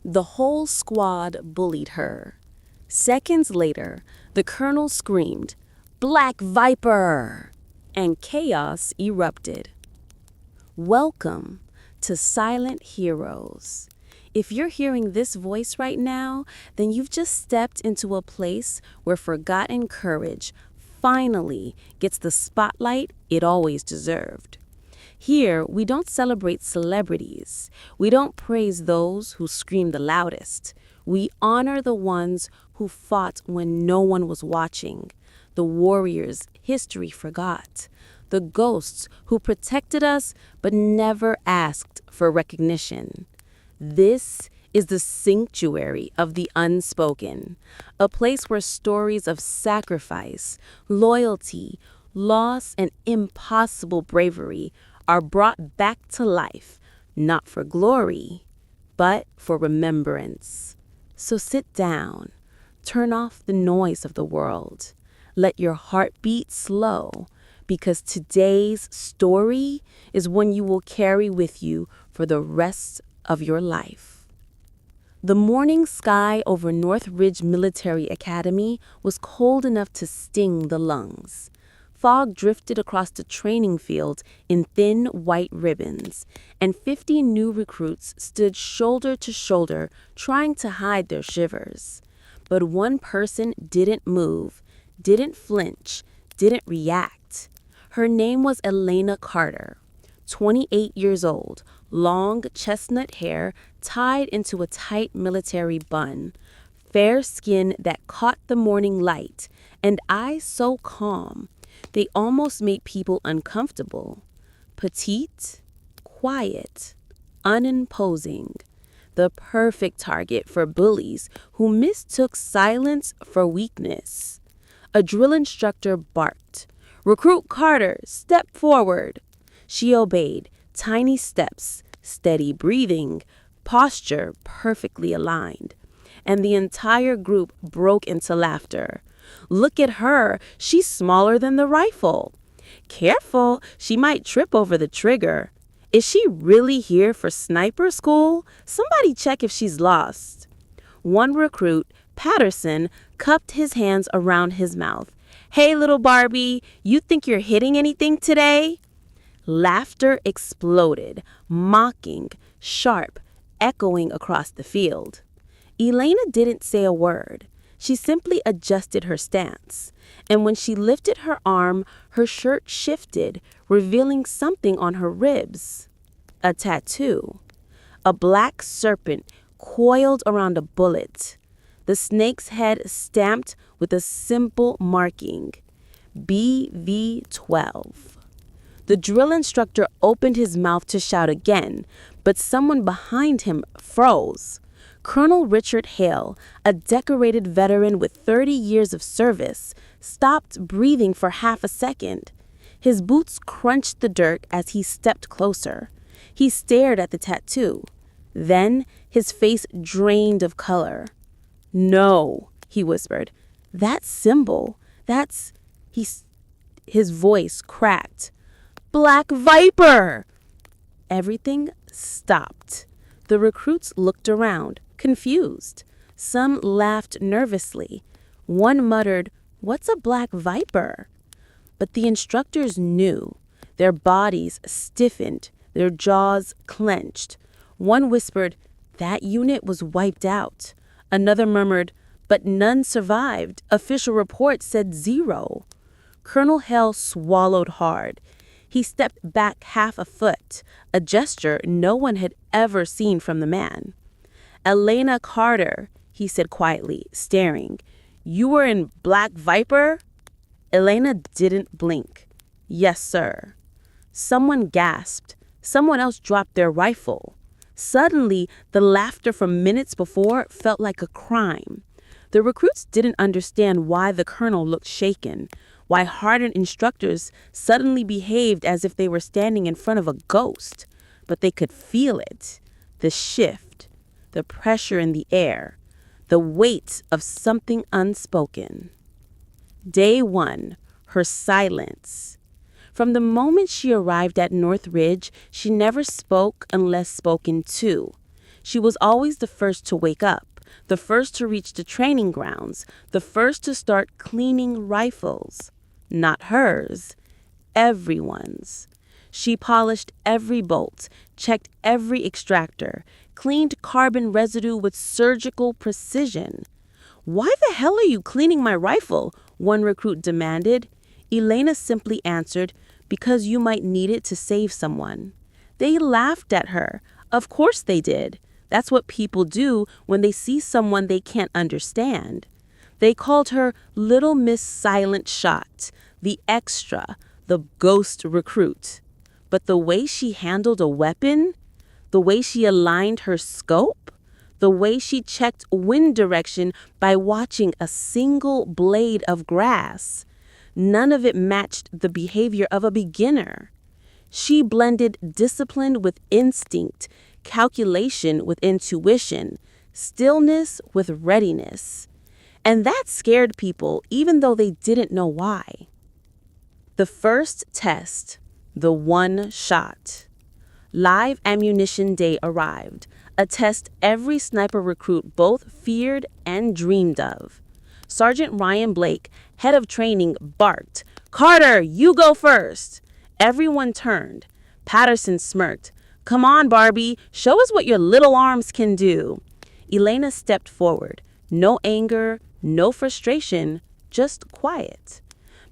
The whole squad bullied her. Seconds later, the colonel screamed, "Black Viper!" and chaos erupted. Welcome to Silent Heroes. If you're hearing this voice right now, then you've just stepped into a place where forgotten courage finally gets the spotlight it always deserved. Here, we don't celebrate celebrities. We don't praise those who scream the loudest. We honor the ones who fought when no one was watching, the warriors history forgot, the ghosts who protected us but never asked for recognition. This is the sanctuary of the unspoken, a place where stories of sacrifice, loyalty, loss, and impossible bravery are brought back to life, not for glory, but for remembrance. So sit down, turn off the noise of the world, let your heart beat slow, because today's story is one you will carry with you for the rest of your life. The morning sky over North Ridge Military Academy was cold enough to sting the lungs. Fog drifted across the training field in thin white ribbons, and 50 new recruits stood shoulder to shoulder trying to hide their shivers. But one person didn't move, didn't flinch, didn't react. Her name was Elena Carter, 28 years old, long chestnut hair tied into a tight military bun, fair skin that caught the morning light, and eyes so calm they almost made people uncomfortable. Petite, quiet, unimposing, the perfect target for bullies who mistook silence for weakness. A drill instructor barked, "Recruit Carter, step forward." She obeyed, tiny steps, steady breathing, posture perfectly aligned. And the entire group broke into laughter. "Look at her, she's smaller than the rifle." "Careful, she might trip over the trigger." "Is she really here for sniper school? Somebody check if she's lost." One recruit, Patterson, cupped his hands around his mouth. "Hey, little Barbie, you think you're hitting anything today?" Laughter exploded, mocking, sharp, echoing across the field. Elena didn't say a word. She simply adjusted her stance. And when she lifted her arm, her shirt shifted, revealing something on her ribs. A tattoo. A black serpent coiled around a bullet. The snake's head stamped with a simple marking, BV12. The drill instructor opened his mouth to shout again, but someone behind him froze. Colonel Richard Hale, a decorated veteran with 30 years of service, stopped breathing for half a second. His boots crunched the dirt as he stepped closer. He stared at the tattoo. Then his face drained of color. "No," he whispered. "That symbol, that's..." His voice cracked. "Black Viper!" Everything stopped. The recruits looked around, confused. Some laughed nervously. One muttered, "What's a black viper?" But the instructors knew. Their bodies stiffened, their jaws clenched. One whispered, "That unit was wiped out." Another murmured, "But none survived. Official report said 0. Colonel Hale swallowed hard. He stepped back half a foot, a gesture no one had ever seen from the man. "Elena Carter," he said quietly, staring. "You were in Black Viper?" Elena didn't blink. "Yes, sir." Someone gasped. Someone else dropped their rifle. Suddenly, the laughter from minutes before felt like a crime. The recruits didn't understand why the colonel looked shaken, why hardened instructors suddenly behaved as if they were standing in front of a ghost. But they could feel it. The shift, the pressure in the air, the weight of something unspoken. Day 1, her silence. From the moment she arrived at North Ridge, she never spoke unless spoken to. She was always the first to wake up, the first to reach the training grounds, the first to start cleaning rifles. Not hers, everyone's. She polished every bolt, checked every extractor, cleaned carbon residue with surgical precision. "Why the hell are you cleaning my rifle?" one recruit demanded. Elena simply answered, "Because you might need it to save someone." They laughed at her. Of course they did. That's what people do when they see someone they can't understand. They called her Little Miss Silent Shot, the extra, the ghost recruit. But the way she handled a weapon, the way she aligned her scope, the way she checked wind direction by watching a single blade of grass, none of it matched the behavior of a beginner. She blended discipline with instinct, calculation with intuition, stillness with readiness. And that scared people even though they didn't know why. The first test, the one shot. Live ammunition day arrived, a test every sniper recruit both feared and dreamed of. Sergeant Ryan Blake, head of training, barked, "Carter, you go first." Everyone turned. Patterson smirked. "Come on, Barbie, show us what your little arms can do." Elena stepped forward. No anger, no frustration, just quiet.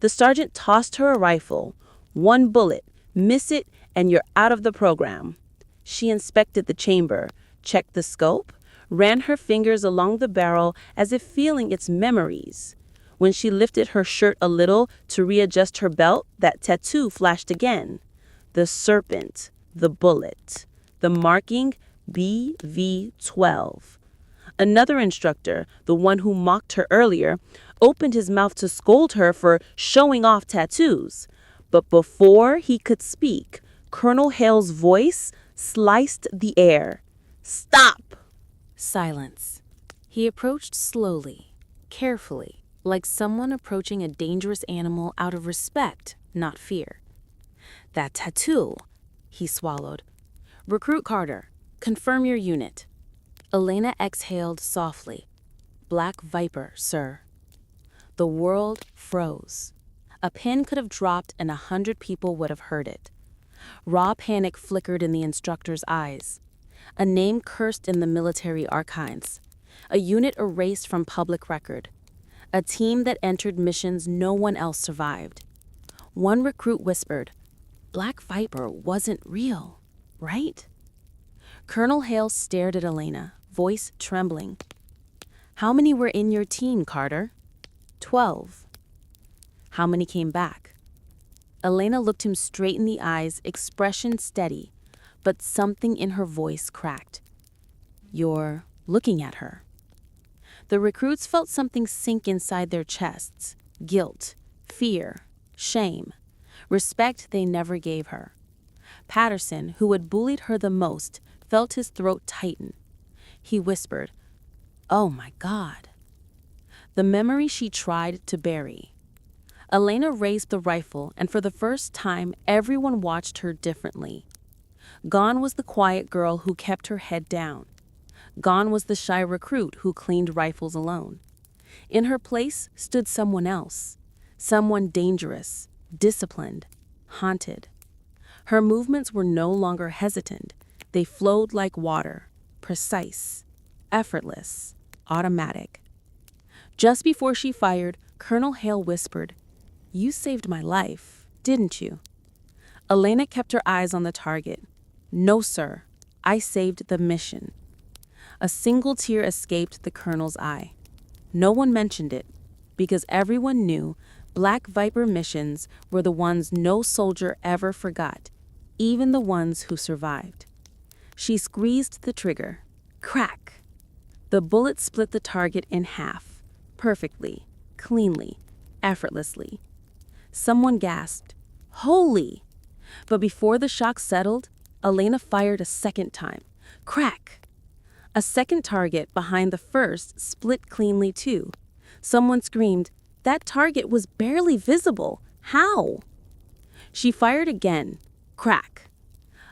The sergeant tossed her a rifle. "One bullet, miss it, and you're out of the program." She inspected the chamber, checked the scope, ran her fingers along the barrel as if feeling its memories. When she lifted her shirt a little to readjust her belt, that tattoo flashed again. The serpent, the bullet, the marking BV12. Another instructor, the one who mocked her earlier, opened his mouth to scold her for showing off tattoos. But before he could speak, Colonel Hale's voice sliced the air. "Stop!" Silence. He approached slowly, carefully, like someone approaching a dangerous animal out of respect, not fear. "That tattoo," he swallowed. "Recruit Carter, confirm your unit." Elena exhaled softly. "Black Viper, sir." The world froze. A pin could have dropped and 100 people would have heard it. Raw panic flickered in the instructor's eyes. A name cursed in the military archives. A unit erased from public record. A team that entered missions no one else survived. One recruit whispered, "Black Viper wasn't real, right?" Colonel Hale stared at Elena, voice trembling. "How many were in your team, Carter?" 12. "How many came back?" Elena looked him straight in the eyes, expression steady, but something in her voice cracked. "You're looking at her." The recruits felt something sink inside their chests. Guilt, fear, shame, respect they never gave her. Patterson, who had bullied her the most, felt his throat tighten. He whispered, "Oh my God." The memory she tried to bury. Elena raised the rifle, and for the first time, everyone watched her differently. Gone was the quiet girl who kept her head down. Gone was the shy recruit who cleaned rifles alone. In her place stood someone else, someone dangerous, disciplined, haunted. Her movements were no longer hesitant. They flowed like water, precise, effortless, automatic. Just before she fired, Colonel Hale whispered, "You saved my life, didn't you?" Elena kept her eyes on the target. "No, sir. I saved the mission." A single tear escaped the colonel's eye. No one mentioned it, because everyone knew Black Viper missions were the ones no soldier ever forgot, even the ones who survived. She squeezed the trigger. Crack! The bullet split the target in half, perfectly, cleanly, effortlessly. Someone gasped, "Holy!" But before the shock settled, Elena fired a second time. Crack! A second target behind the first split cleanly too. Someone screamed, "That target was barely visible. How?" She fired again. Crack!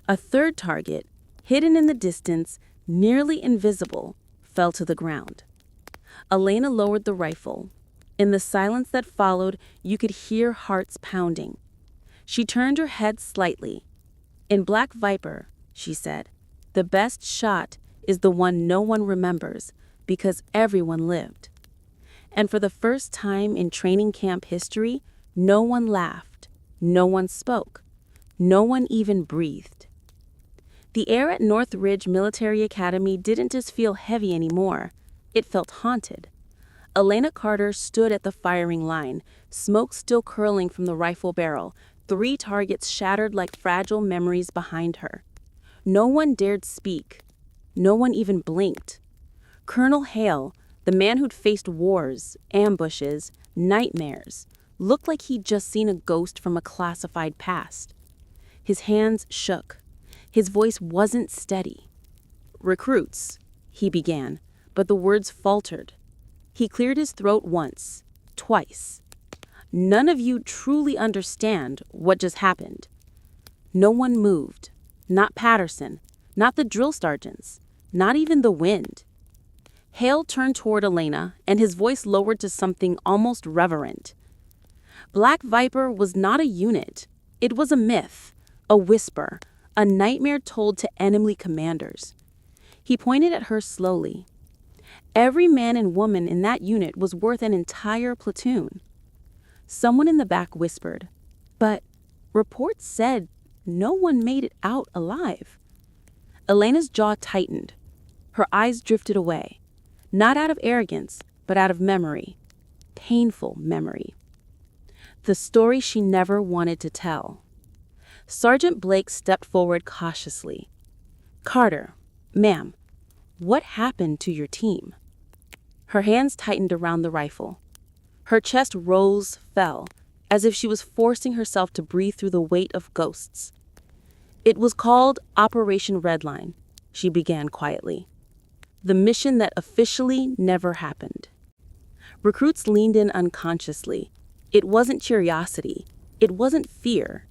A third target, hidden in the distance, nearly invisible, fell to the ground. Elena lowered the rifle. In the silence that followed, you could hear hearts pounding. She turned her head slightly. "In Black Viper," she said, "the best shot is the one no one remembers because everyone lived." And for the first time in training camp history, no one laughed, no one spoke, no one even breathed. The air at North Ridge Military Academy didn't just feel heavy anymore, it felt haunted. Elena Carter stood at the firing line, smoke still curling from the rifle barrel, 3 targets shattered like fragile memories behind her. No one dared speak. No one even blinked. Colonel Hale, the man who'd faced wars, ambushes, nightmares, looked like he'd just seen a ghost from a classified past. His hands shook. His voice wasn't steady. "Recruits," he began, but the words faltered. He cleared his throat once, twice. "None of you truly understand what just happened." No one moved. Not Patterson, not the drill sergeants, not even the wind. Hale turned toward Elena, and his voice lowered to something almost reverent. Black Viper was not a unit. It was a myth, a whisper, a nightmare told to enemy commanders. He pointed at her slowly. Every man and woman in that unit was worth an entire platoon. Someone in the back whispered, "But reports said no one made it out alive." Elena's jaw tightened. Her eyes drifted away, not out of arrogance, but out of memory. Painful memory. The story she never wanted to tell. Sergeant Blake stepped forward cautiously. "Carter, ma'am, what happened to your team?" Her hands tightened around the rifle. Her chest rose, fell, as if she was forcing herself to breathe through the weight of ghosts. "It was called Operation Redline," she began quietly. "The mission that officially never happened." Recruits leaned in unconsciously. It wasn't curiosity. It wasn't fear.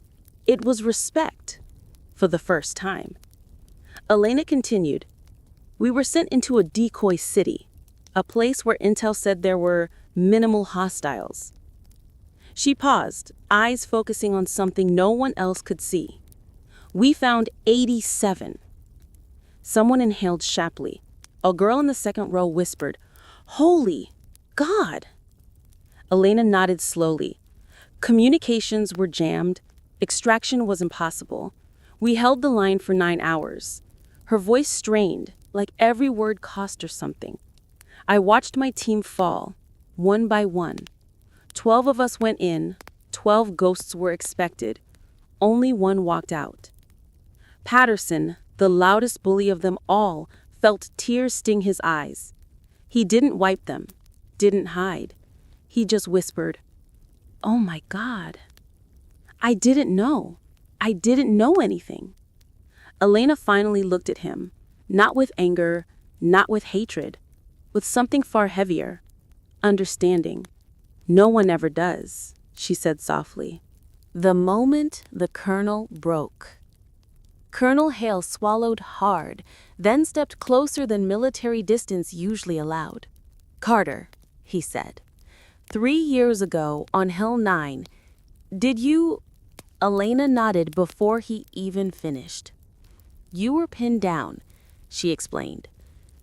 It was respect. For the first time. Elena continued, "We were sent into a decoy city, a place where intel said there were minimal hostiles." She paused, eyes focusing on something no one else could see. "We found 87. Someone inhaled sharply. A girl in the second row whispered, "Holy God!" Elena nodded slowly. Communications were jammed. Extraction was impossible. We held the line for 9 hours. Her voice strained, like every word cost her something. I watched my team fall, one by one. 12 of us went in, 12 ghosts were expected. Only one walked out. Patterson, the loudest bully of them all, felt tears sting his eyes. He didn't wipe them, didn't hide. He just whispered, "Oh my God. I didn't know. I didn't know anything." Elena finally looked at him, not with anger, not with hatred, with something far heavier, understanding. "No one ever does," she said softly. The moment the colonel broke. Colonel Hale swallowed hard, then stepped closer than military distance usually allowed. "Carter," he said, 3 years ago on Hill 9, did you—" Elena nodded before he even finished. "You were pinned down," she explained.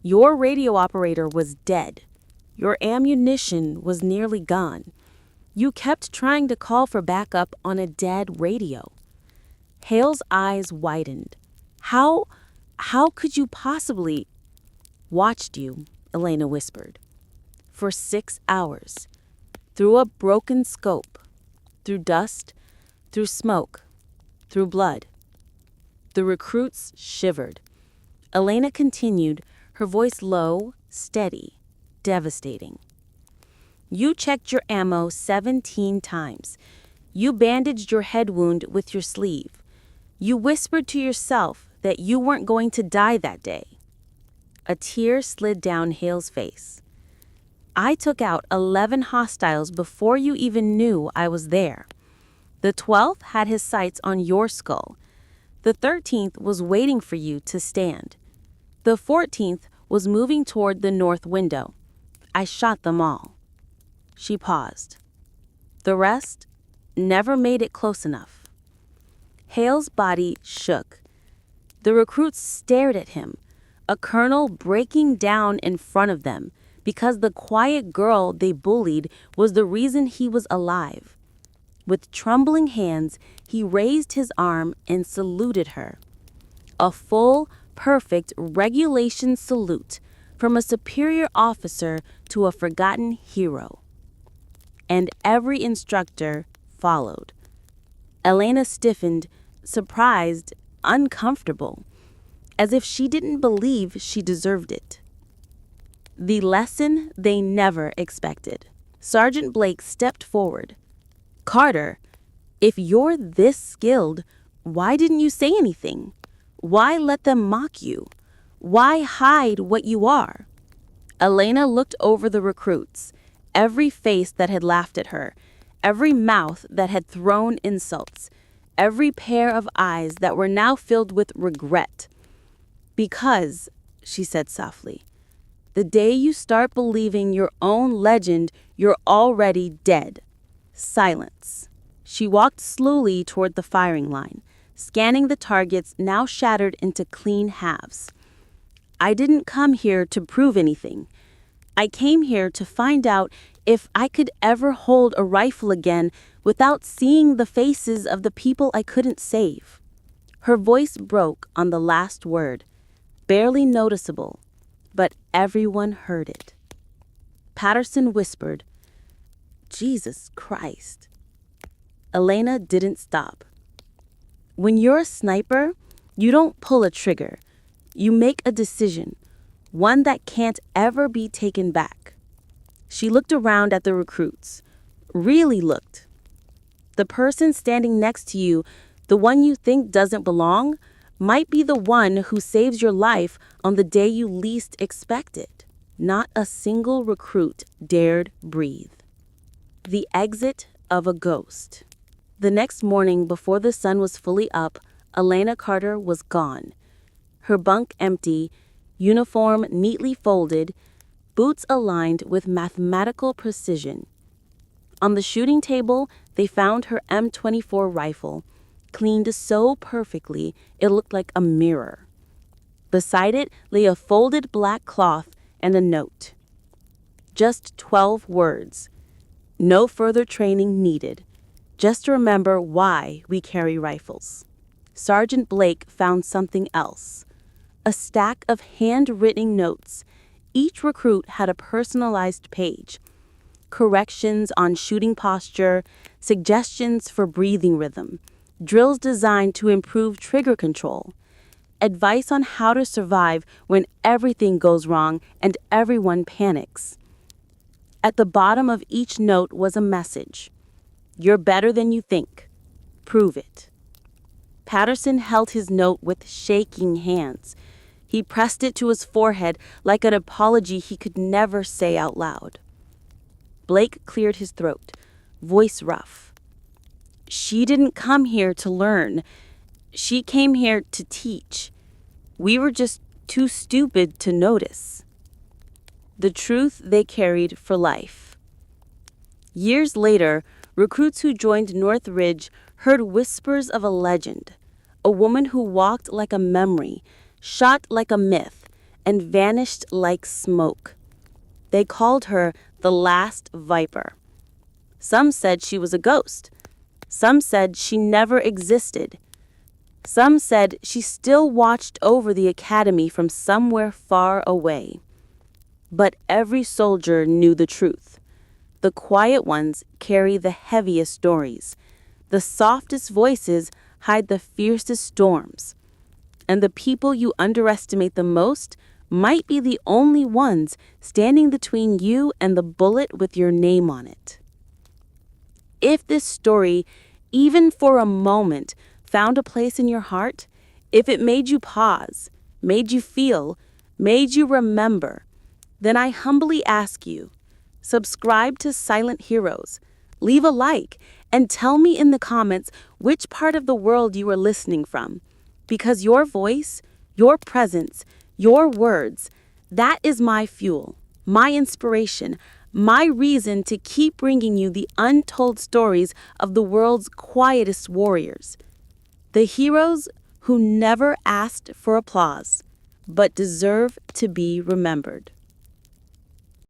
"Your radio operator was dead. Your ammunition was nearly gone. You kept trying to call for backup on a dead radio." Hale's eyes widened. How could you possibly—" "Watched you," Elena whispered. "For 6 hours. Through a broken scope. Through dust. Through smoke. Through blood." The recruits shivered. Elena continued, her voice low, steady, devastating. "You checked your ammo 17 times. You bandaged your head wound with your sleeve. You whispered to yourself that you weren't going to die that day." A tear slid down Hale's face. "I took out 11 hostiles before you even knew I was there. The 12th had his sights on your skull. The 13th was waiting for you to stand. The 14th was moving toward the north window. I shot them all. She paused. The rest never made it close enough. Hale's body shook. The recruits stared at him, a colonel breaking down in front of them because the quiet girl they bullied was the reason he was alive. With trembling hands, he raised his arm and saluted her. A full, perfect regulation salute from a superior officer to a forgotten hero. And every instructor followed. Elena stiffened, surprised, uncomfortable, as if she didn't believe she deserved it. The lesson they never expected. Sergeant Blake stepped forward. Carter, if you're this skilled, why didn't you say anything? Why let them mock you? Why hide what you are? Elena looked over the recruits, every face that had laughed at her, every mouth that had thrown insults, every pair of eyes that were now filled with regret. Because, she said softly, the day you start believing your own legend, you're already dead. Silence. She walked slowly toward the firing line, scanning the targets now shattered into clean halves. I didn't come here to prove anything. I came here to find out if I could ever hold a rifle again without seeing the faces of the people I couldn't save. Her voice broke on the last word, barely noticeable, but everyone heard it. Patterson whispered, Jesus Christ. Elena didn't stop. When you're a sniper, you don't pull a trigger. You make a decision, one that can't ever be taken back. She looked around at the recruits, really looked. The person standing next to you, the one you think doesn't belong, might be the one who saves your life on the day you least expect it. Not a single recruit dared breathe. The exit of a ghost. The next morning, before the sun was fully up, Elena Carter was gone. Her bunk empty, uniform neatly folded, boots aligned with mathematical precision. On the shooting table, they found her M24 rifle, cleaned so perfectly it looked like a mirror. Beside it lay a folded black cloth and a note. Just 12 words. No further training needed. Just remember why we carry rifles. Sergeant Blake found something else. A stack of handwritten notes. Each recruit had a personalized page. Corrections on shooting posture, suggestions for breathing rhythm, drills designed to improve trigger control, advice on how to survive when everything goes wrong and everyone panics. At the bottom of each note was a message. You're better than you think. Prove it. Patterson held his note with shaking hands. He pressed it to his forehead like an apology he could never say out loud. Blake cleared his throat, voice rough. She didn't come here to learn. She came here to teach. We were just too stupid to notice. The truth they carried for life. Years later, recruits who joined Northridge heard whispers of a legend, a woman who walked like a memory, shot like a myth, and vanished like smoke. They called her the last VIPER. Some said she was a ghost. Some said she never existed. Some said she still watched over the academy from somewhere far away. But every soldier knew the truth. The quiet ones carry the heaviest stories. The softest voices hide the fiercest storms. And the people you underestimate the most might be the only ones standing between you and the bullet with your name on it. If this story, even for a moment, found a place in your heart, if it made you pause, made you feel, made you remember, then I humbly ask you, subscribe to Silent Heroes, leave a like, and tell me in the comments which part of the world you are listening from, because your voice, your presence, Your words, that is my fuel, my inspiration, my reason to keep bringing you the untold stories of the world's quietest warriors. The heroes who never asked for applause, but deserve to be remembered.